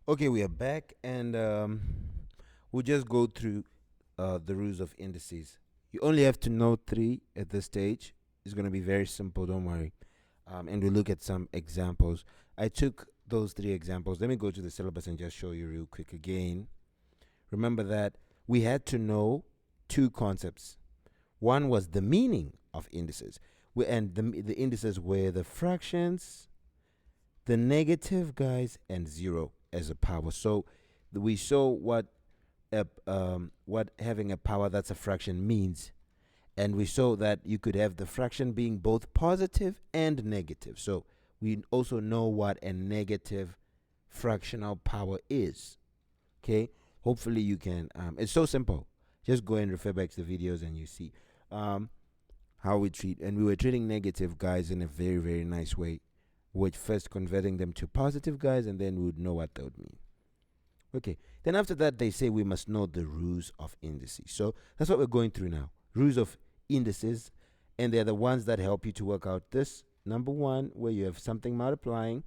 Okay, we are back, and we'll just go through the rules of indices. You only have to know three at this stage. It's going to be very simple, don't worry. And we'll look at some examples. I took those three examples. Let me go to the syllabus and just show you real quick again. Remember that we had to know two concepts. One was the meaning of indices, and the indices were the fractions, the negative guys, and zero as a power. So we saw what having a power that's a fraction means, and we saw that you could have the fraction being both positive and negative. So we also know what a negative fractional power is. Okay, hopefully you can. It's so simple. Just go and refer back to the videos, and you see how we treat. And we were treating negative guys in a very, very nice way, with first converting them to positive guys, and then we would know what that would mean. Okay, then after that, they say we must know the rules of indices. So that's what we're going through now. Rules of indices, and they're the ones that help you to work out this. Number one, where you have something multiplying,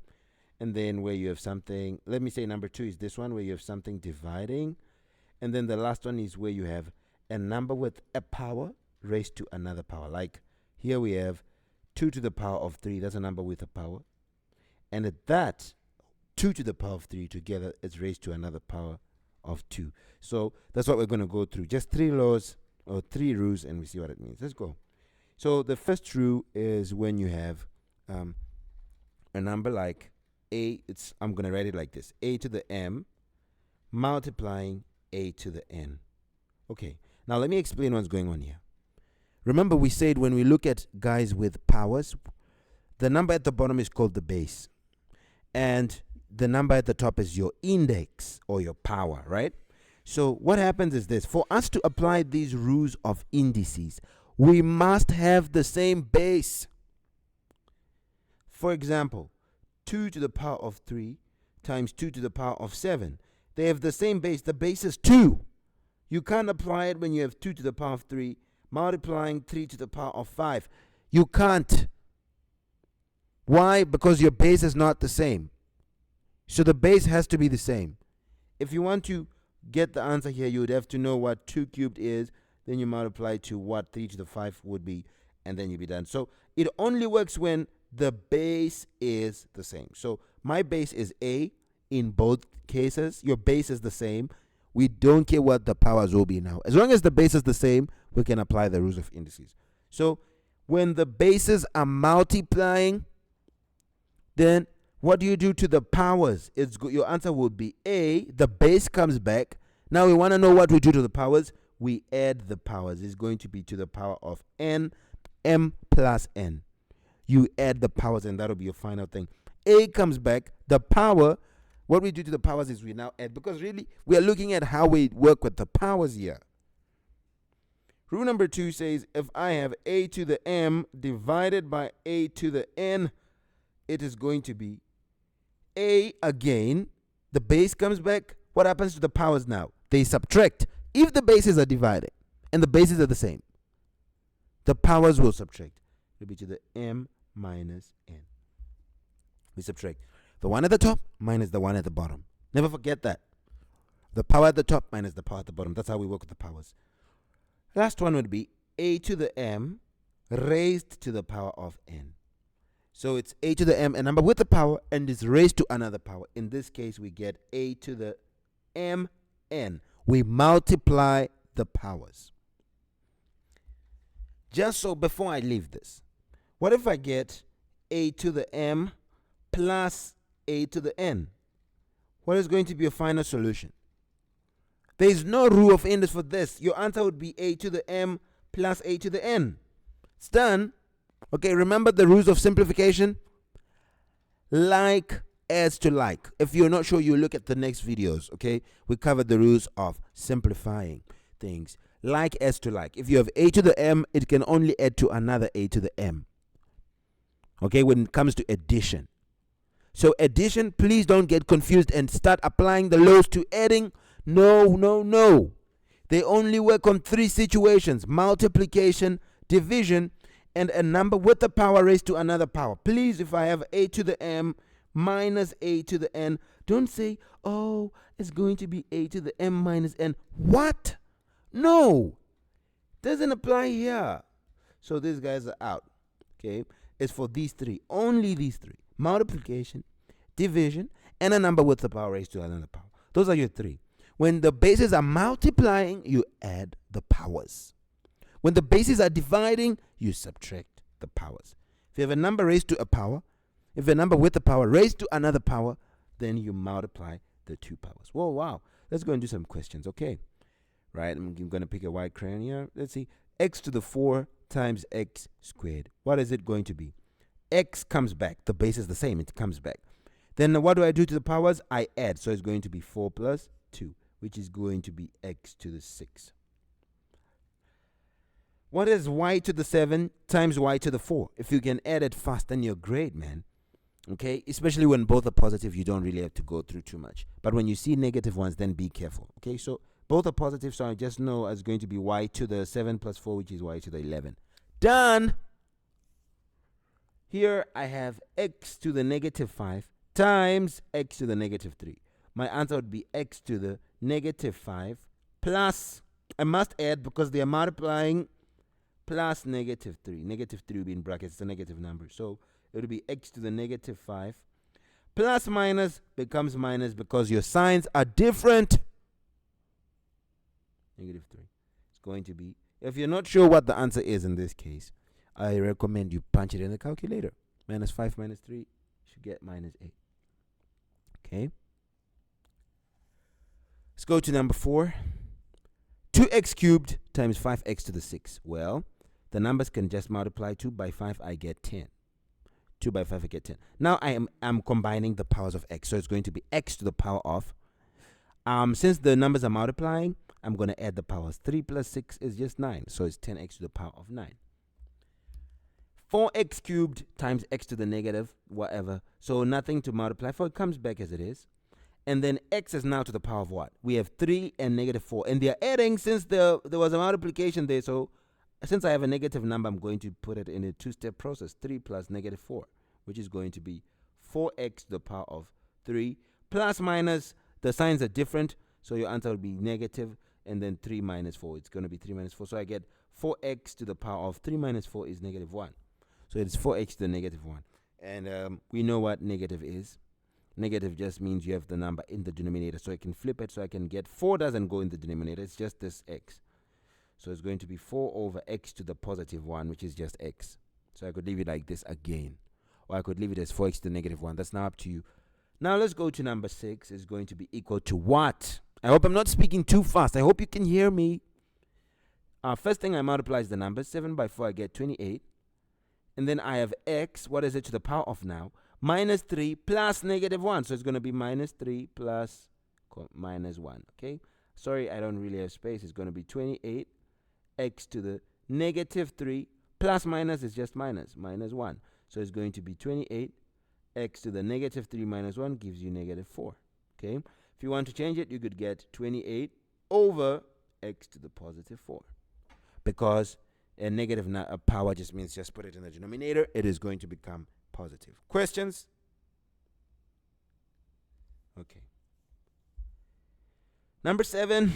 and then where you have something, let me say number two is this one, where you have something dividing, and then the last one is where you have a number with a power raised to another power. Like here we have 2 to the power of 3, that's a number with a power, and at that 2 to the power of 3 together is raised to another power of 2. So that's what we're going to go through. Just 3 laws or 3 rules, and we see what it means. Let's go. So the first rule is when you have a number like a, I'm going to write it like this: a to the m multiplying a to the n. Okay, now let me explain what's going on here. Remember, we said when we look at guys with powers, the number at the bottom is called the base, and the number at the top is your index or your power, right? So what happens is this: for us to apply these rules of indices, we must have the same base. For example, 2 to the power of 3 times 2 to the power of 7. They have the same base. The base is 2. You can't apply it when you have 2 to the power of 3 multiplying 3 to the power of 5. You can't. Why? Because your base is not the same. So the base has to be the same. If you want to get the answer here, you would have to know what 2 cubed is. Then you multiply to what 3 to the 5 would be, and then you'll be done. So it only works when the base is the same. So my base is a in both cases. Your base is the same. We don't care what the powers will be now. As long as the base is the same, we can apply the rules of indices. So when the bases are multiplying, then what do you do to the powers? Your answer would be a. The base comes back. Now we want to know what we do to the powers. We add the powers. It's going to be to the power of n, m plus n. You add the powers, and that'll be your final thing. A comes back. The power, what we do to the powers is we now add, because really we are looking at how we work with the powers here. Rule number 2 says if I have a to the m divided by a to the n, it is going to be a again. The base comes back. What happens to the powers now? They subtract. If the bases are divided and the bases are the same, the powers will subtract. It will be to the m minus n. We subtract the one at the top minus the one at the bottom. Never forget that. The power at the top minus the power at the bottom. That's how we work with the powers. Last one would be a to the m raised to the power of n. So it's a to the m, a number with the power, and is raised to another power. In this case, we get a to the m n. We multiply the powers. Just so before I leave this, what if I get a to the m plus a to the n? What is going to be your final solution? There is no rule of index for this. Your answer would be a to the m plus a to the n. It's done. Okay, remember the rules of simplification? Like as to like. If you're not sure, you look at the next videos, okay? We covered the rules of simplifying things. Like as to like. If you have a to the m, it can only add to another a to the m. Okay, when it comes to addition. So addition, please don't get confused and start applying the laws to adding. No, no, no. They only work on 3 situations: multiplication, division, and a number with the power raised to another power. Please, if I have a to the m minus a to the n. Don't say, oh, it's going to be a to the m minus n. What? No, doesn't apply here. So these guys are out. Okay, it's for these three, only these three: multiplication, division, and a number with the power raised to another power. Those are your three. When the bases are multiplying, you add the powers. When the bases are dividing, you subtract the powers. If you have a number raised to a power, if a number with a power raised to another power, then you multiply the two powers. Whoa, wow. Let's go and do some questions. Okay. Right. I'm going to pick a white crayon here. Let's see. X to the 4 times x squared. What is it going to be? X comes back. The base is the same. It comes back. Then what do I do to the powers? I add. So it's going to be 4 plus 2, which is going to be x to the 6. What is y to the 7 times y to the 4? If you can add it fast, then you're great, man. Okay, especially when both are positive, you don't really have to go through too much. But when you see negative ones, then be careful. Okay, so both are positive, so I just know it's going to be y to the 7 plus 4, which is y to the 11. Done. Here I have x to the negative 5 times x to the negative 3. My answer would be x to the negative 5 plus, I must add because they are multiplying, plus negative 3. Negative 3 will be in brackets. It's a negative number. So it will be x to the negative 5. Plus minus becomes minus because your signs are different. Negative 3. It's going to be, if you're not sure what the answer is in this case, I recommend you punch it in the calculator. Minus 5 minus 3, you should get minus 8. Okay. Let's go to number 4. 2x cubed times 5x to the 6. Well, the numbers can just multiply. 2 by 5, I get 10. 2 by 5, I get 10. Now I'm combining the powers of x. So it's going to be x to the power of, since the numbers are multiplying, I'm going to add the powers. 3 plus 6 is just 9. So it's 10x to the power of 9. 4x cubed times x to the negative, whatever. So nothing to multiply for. It comes back as it is. And then x is now to the power of what? We have 3 and negative 4. And they are adding since there was a multiplication there. So since I have a negative number, I'm going to put it in a two-step process. 3 plus negative 4, which is going to be 4x to the power of 3. Plus minus, the signs are different. So your answer will be negative. And then 3 minus 4. It's going to be 3 minus 4. So I get 4x to the power of 3 minus 4 is negative 1. So it's 4x to the negative 1. And we know what negative is. Negative just means you have the number in the denominator. So I can flip it so I can get 4 doesn't go in the denominator. It's just this x. So it's going to be 4 over x to the positive 1, which is just x. So I could leave it like this again. Or I could leave it as 4x to the negative 1. That's now up to you. Now let's go to number 6. It's going to be equal to what? I hope I'm not speaking too fast. I hope you can hear me. First thing I multiply is the numbers. 7 by 4, I get 28. And then I have x. What is it to the power of now? Minus 3 plus negative 1. So it's going to be minus 3 plus minus 1. Okay. Sorry, I don't really have space. It's going to be 28 x to the negative 3 plus minus is just minus 1. So it's going to be 28 x to the negative 3 minus 1 gives you negative 4. Okay. If you want to change it, you could get 28 over x to the positive 4. Because a negative power just means just put it in the denominator. It is going to become positive. Questions? Okay. Number 7,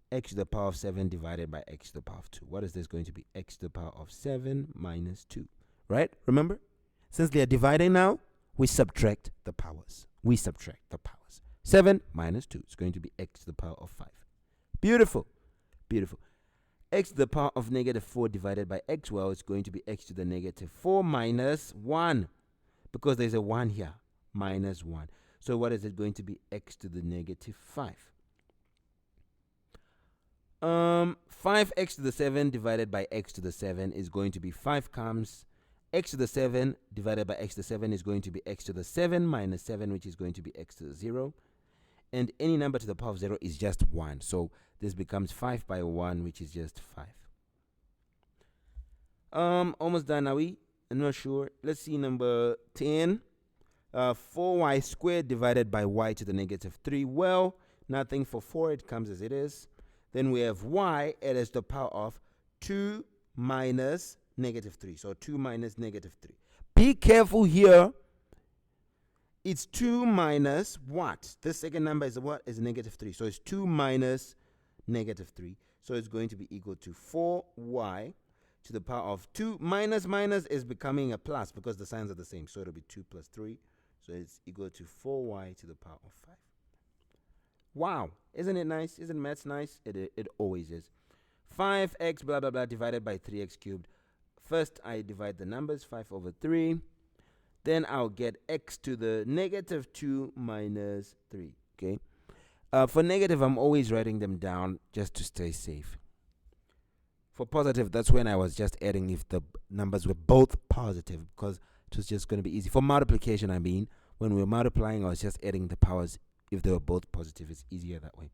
x to the power of 7 divided by x to the power of 2. What is this going to be? X to the power of 7 minus 2. Right? Remember? Since they are dividing now, we subtract the powers. 7 minus 2 is going to be x to the power of 5. Beautiful. Beautiful. X to the power of negative 4 divided by x, well, it's going to be x to the negative 4 minus 1. Because there's a 1 here. Minus 1. So what is it going to be? X to the negative 5. 5x to the 7 divided by x to the 7 is going to be 5 comes. X to the 7 divided by x to the 7 is going to be x to the 7 minus 7, which is going to be x to the 0. And any number to the power of 0 is just 1. So this becomes 5 by 1, which is just 5. Almost done, are we? I'm not sure. Let's see number 10. 4y squared divided by y to the negative 3. Well, nothing for 4. It comes as it is. Then we have y. It is the power of 2 minus negative 3. So 2 minus negative 3. Be careful here. it's 2 minus what? This second number is what? Is negative 3. So it's 2 minus negative 3. So it's going to be equal to 4y to the power of 2. Minus minus is becoming a plus because the signs are the same. So it'll be 2 plus 3. So it's equal to 4y to the power of 5. Wow. Isn't it nice? Isn't maths nice? It always is. 5x blah blah blah divided by 3x cubed. First I divide the numbers, 5 over 3. Then I'll get x to the negative 2 minus 3. Okay. For negative, I'm always writing them down just to stay safe. For positive, that's when I was just adding if the numbers were both positive, because it was just going to be easy. For multiplication, I mean, when we were multiplying, I was just adding the powers. If they were both positive, it's easier that way.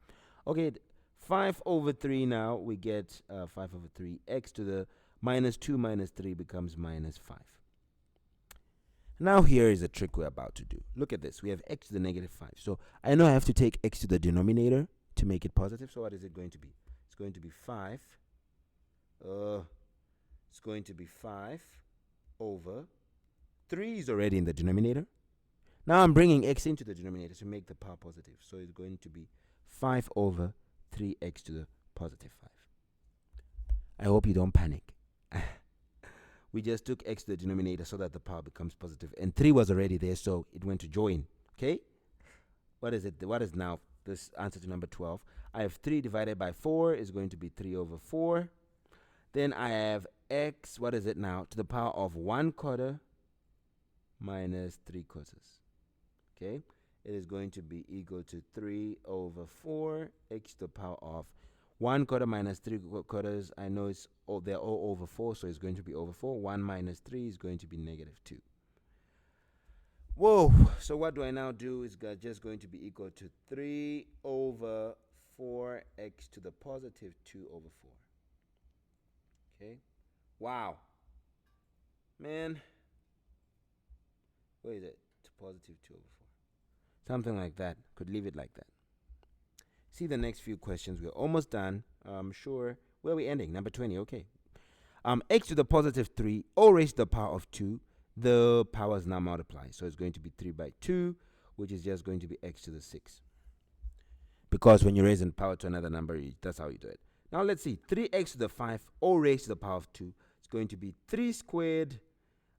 Okay, 5 over 3 now, we get 5 over 3. X to the minus 2 minus 3 becomes minus 5. Now here is a trick we're about to do. Look at this. We have x to the negative 5. So I know I have to take x to the denominator to make it positive. So what is it going to be? It's going to be 5. It's going to be 5 over 3 is already in the denominator. Now I'm bringing x into the denominator to make the power positive. So it's going to be 5 over 3x to the positive 5. I hope you don't panic. We just took x to the denominator so that the power becomes positive. And 3 was already there, so it went to join. Okay? What is it? What is now this answer to number 12? I have 3 divided by 4 is going to be 3 over 4. Then I have x, what is it now? To the power of 1/4 minus 3/4. Okay? It is going to be equal to 3 over 4, x to the power of 1/4 minus 3/4. I know they're all over 4, so it's going to be over 4. 1 minus 3 is going to be negative 2. Whoa! So what do I now do? It's just going to be equal to 3 over 4x to the positive 2 over 4. Okay? Wow. Man. Where is it? To positive 2 over 4. Something like that. Could leave it like that. See the next few questions. We're almost done. I'm sure. Where are we ending? Number 20. Okay. X to the positive 3, all raised to the power of 2. The powers now multiply. So it's going to be 3 by 2, which is just going to be x to the 6. Because when you raise in power to another number, that's how you do it. Now let's see. 3x to the 5, all raised to the power of 2. It's going to be 3 squared.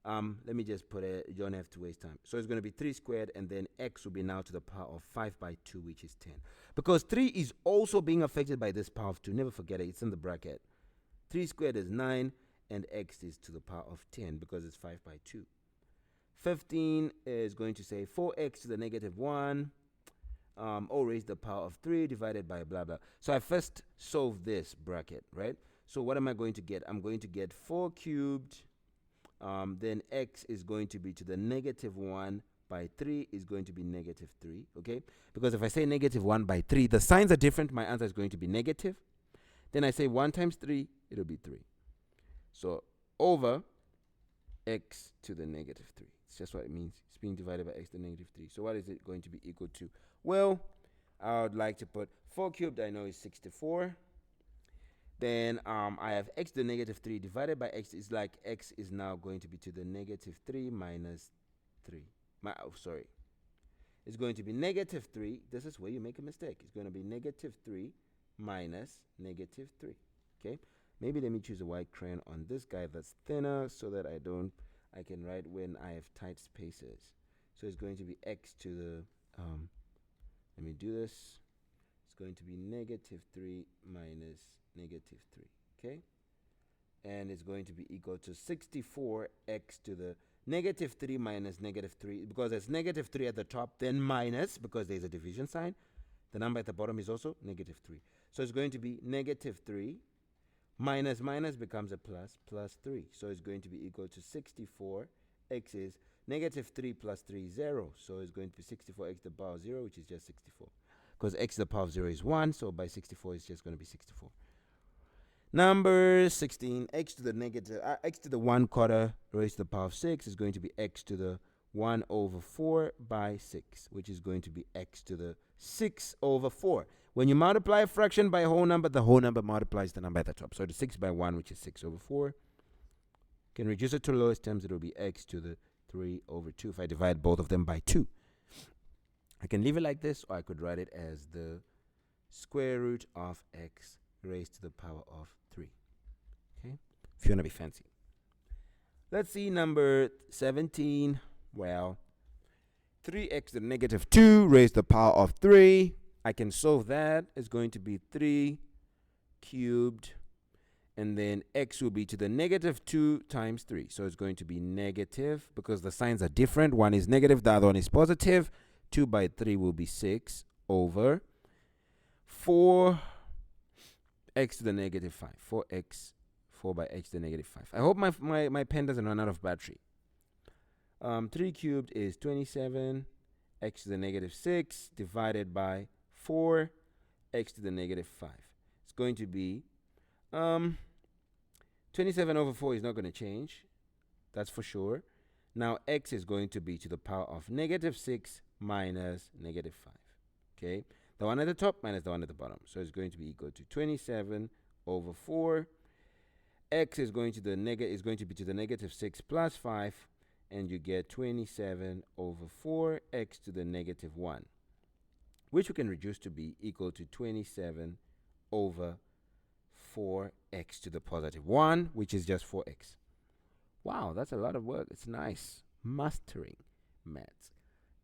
Let me just put it. You don't have to waste time. So it's going to be 3 squared, and then x will be now to the power of 5 by 2, which is 10. Because 3 is also being affected by this power of 2. Never forget it. It's in the bracket. 3 squared is 9, and x is to the power of 10 because it's 5 by 2. 15 is going to say 4x to the negative 1, all raised to the power of 3 divided by blah, blah. So I first solve this bracket, right? So what am I going to get? I'm going to get 4 cubed. Then x is going to be to the negative 1 by 3 is going to be negative 3, okay? Because if I say negative 1 by 3, the signs are different. My answer is going to be negative. Then I say 1 times 3, it'll be 3. So over x to the negative 3. It's just what it means. It's being divided by x to the negative 3. So what is it going to be equal to? Well, I would like to put 4 cubed, I know is 64. Then I have x to the negative 3 divided by x is like x is now going to be to the negative 3 minus 3. It's going to be negative 3. This is where you make a mistake. It's going to be negative 3 minus negative 3. Okay? Maybe let me choose a white crayon on this guy that's thinner so that I can write when I have tight spaces. So it's going to be x to the, let me do this. It's going to be negative 3 minus negative 3, okay? And it's going to be equal to 64x to the negative 3 minus negative 3. Because there's negative 3 at the top, then minus, because there's a division sign. The number at the bottom is also negative 3. So it's going to be negative 3 minus minus becomes a plus 3. So it's going to be equal to 64. X is negative 3 plus 3 is 0. So it's going to be 64x to the power of 0, which is just 64. Because x to the power of 0 is 1, so by 64 it's just going to be 64. Number 16, x to the negative, x to the 1/4 raised to the power of 6 is going to be x to the 1 over 4 by 6, which is going to be x to the 6 over 4. When you multiply a fraction by a whole number, the whole number multiplies the number at the top. So the 6 by 1, which is 6 over 4. Can reduce it to the lowest terms, it will be x to the 3 over 2 if I divide both of them by 2. I can leave it like this, or I could write it as the square root of x raised to the power of 3. Okay, if you want to be fancy. Let's see number 17. Well, 3x to the negative 2 raised to the power of 3. I can solve that. It's going to be 3 cubed. And then x will be to the negative 2 times 3. So it's going to be negative because the signs are different. One is negative, the other one is positive. 2 by 3 will be 6 over 4x to the negative 5. 4 by x to the negative 5. I hope my pen doesn't run out of battery. 3 cubed is 27. X to the negative 6 divided by 4 x to the negative 5. It's going to be 27 over 4 is not going to change. That's for sure. Now x is going to be to the power of negative 6 minus negative 5. Okay, the one at the top minus the one at the bottom. So it's going to be equal to 27 over 4. X is going to be to the negative 6 plus 5, and you get 27 over 4 x to the negative 1, which we can reduce to be equal to 27 over 4x to the positive 1, which is just 4x. Wow, that's a lot of work. It's nice. Mastering maths.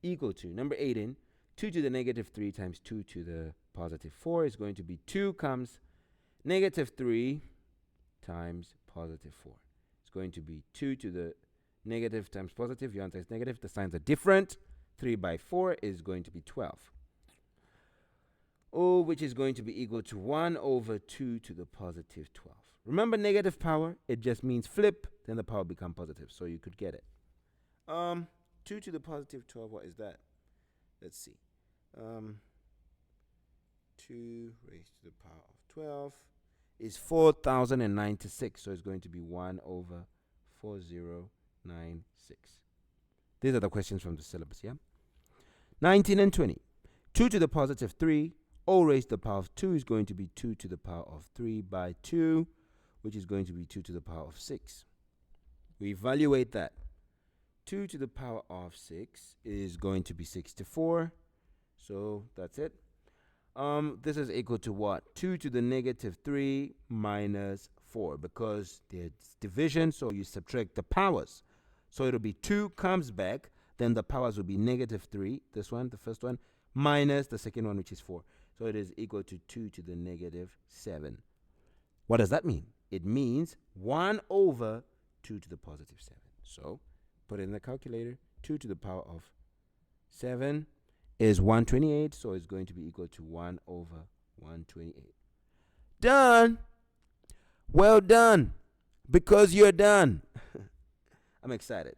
Equal to, number 18, 2 to the negative 3 times 2 to the positive 4 is going to be 2 comes negative 3 times positive 4. It's going to be 2 to the negative times positive. Your answer is negative. The signs are different. 3 by 4 is going to be 12. Oh, which is going to be equal to 1 over 2 to the positive 12. Remember negative power? It just means flip, then the power become positive. So you could get it. 2 to the positive 12, what is that? Let's see. 2 raised to the power of 12 is 4,096. So it's going to be 1 over 4096. These are the questions from the syllabus, yeah? 19 and 20. 2 to the positive 3, all raised to the power of 2 is going to be 2 to the power of 3 by 2, which is going to be 2 to the power of 6. We evaluate that. 2 to the power of 6 is going to be 64. So that's it. This is equal to what? 2 to the negative 3 minus 4, because it's division, so you subtract the powers. So it'll be 2 comes back, then the powers will be negative 3, this one, the first one, minus the second one, which is 4. So it is equal to 2 to the negative 7. What does that mean? It means 1 over 2 to the positive 7. So put it in the calculator. 2 to the power of 7 is 128. So it's going to be equal to 1 over 128. Done. Well done. Because you're done. I'm excited.